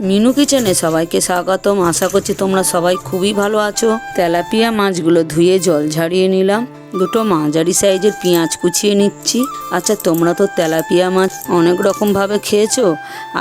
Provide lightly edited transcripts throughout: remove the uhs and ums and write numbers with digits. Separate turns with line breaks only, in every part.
মিনু কিচেনে সবাইকে স্বাগতম। আশা করছি তোমরা সবাই খুবই ভালো আছো। তেলাপিয়া মাছগুলো ধুয়ে জল ঝাড়িয়ে নিলাম। দুটো মাঝারি সাইজের পেঁয়াজ কুচিয়ে নিচ্ছি। আচ্ছা, তোমরা তো তেলাপিয়া মাছ অনেক রকমভাবে খেয়েছো।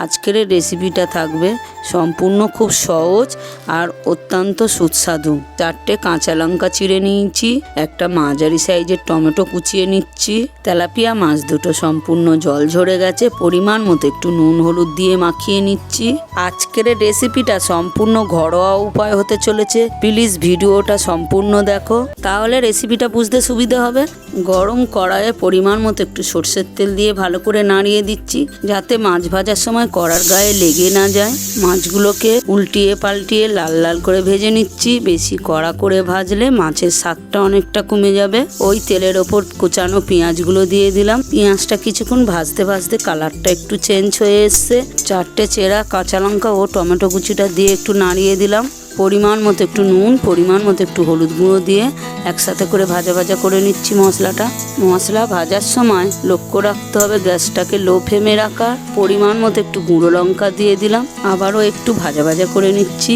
আজকের রেসিপিটা থাকবে সম্পূর্ণ খুব সহজ আর অত্যন্ত সুস্বাদু। 4টে কাঁচা লঙ্কা চিড়ে নিয়েছি, একটা মাঝারি সাইজের টমেটো কুচিয়ে নিচ্ছি। তেলাপিয়া মাছ দুটো সম্পূর্ণ জল ঝরে গেছে, পরিমাণ মতো একটু নুন হলুদ দিয়ে মাখিয়ে নিচ্ছি। আজকের রেসিপিটা সম্পূর্ণ ঘরোয়া উপায় হতে চলেছে। প্লিজ ভিডিওটা সম্পূর্ণ দেখো, তাহলে রেসিপিটা বুঝতে সুবিধা হবে। গরম কড়াইয়ে পরিমাণ মতো একটু সর্ষের তেল দিয়ে ভালো করে নাড়িয়ে দিচ্ছি, যাতে মাছ ভাজার সময় কড়ার গায়ে লেগে না যায়। মাছগুলোকে উল্টিয়ে পাল্টিয়ে লাল লাল করে ভেজে নিচ্ছি। বেশি কড়া করে ভাজলে মাছের স্বাদটা অনেকটা কমে যাবে। ওই তেলের ওপর কুচানো পেঁয়াজগুলো দিয়ে দিলাম। পেঁয়াজটা কিছুক্ষণ ভাজতে ভাজতে কালারটা একটু চেঞ্জ হয়ে এসছে। 4টে চেরা কাঁচা লঙ্কা ও টমেটো কুচিটা দিয়ে একটু নাড়িয়ে দিলাম। পরিমাণ মতো একটু নুন, পরিমাণ মতো একটু হলুদ গুঁড়ো দিয়ে একসাথে করে ভাজা ভাজা করে নিচ্ছি মশলাটা। মশলা ভাজার সময় লক্ষ্য রাখতে হবে গ্যাসটাকে লো ফ্লেমে রাখা। পরিমাণ মতো একটু গুঁড়ো লঙ্কা দিয়ে দিলাম, আবারও একটু ভাজা ভাজা করে নিচ্ছি।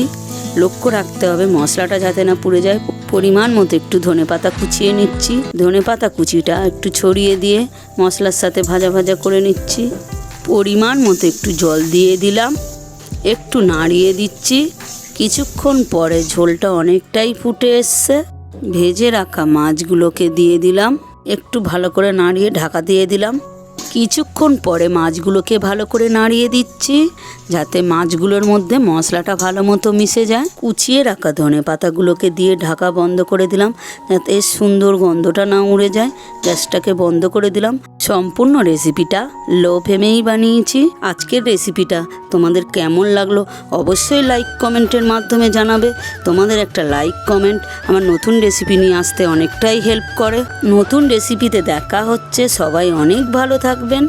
লক্ষ্য রাখতে হবে মশলাটা যাতে না পুড়ে যায়। পরিমাণ মতো একটু ধনেপাতা কুচিয়ে নিচ্ছি। ধনেপাতা কুচিটা একটু ছড়িয়ে দিয়ে মশলার সাথে ভাজা ভাজা করে নিচ্ছি। পরিমাণ মতো একটু জল দিয়ে দিলাম, একটু নাড়িয়ে দিচ্ছি। কিছুক্ষণ পরে ঝোলটা অনেকটাই ফুটে এসছে। ভেজে রাখা মাছগুলোকে দিয়ে দিলাম, একটু ভালো করে নাড়িয়ে ঢাকা দিয়ে দিলাম। কিছুক্ষণ পরে মাছগুলোকে ভালো করে নাড়িয়ে দিচ্ছি, যাতে মাছগুলোর মধ্যে মশলাটা ভালো মতো মিশে যায়। কুচিয়ে রাখা ধনে পাতাগুলোকে দিয়ে ঢাকা বন্ধ করে দিলাম, যাতে এর সুন্দর গন্ধটা না উড়ে যায়। গ্যাসটাকে বন্ধ করে দিলাম। সম্পূর্ণ রেসিপিটা লো ফ্লেমেই বানিয়েছি। আজকের রেসিপিটা তোমাদের কেমন লাগলো অবশ্যই লাইক কমেন্টের মাধ্যমে জানাবে। তোমাদের একটা লাইক কমেন্ট আমার নতুন রেসিপি নিয়ে আসতে অনেকটাই হেল্প করে। নতুন রেসিপিতে দেখা হচ্ছে। সবাই অনেক ভালো থাকবেন।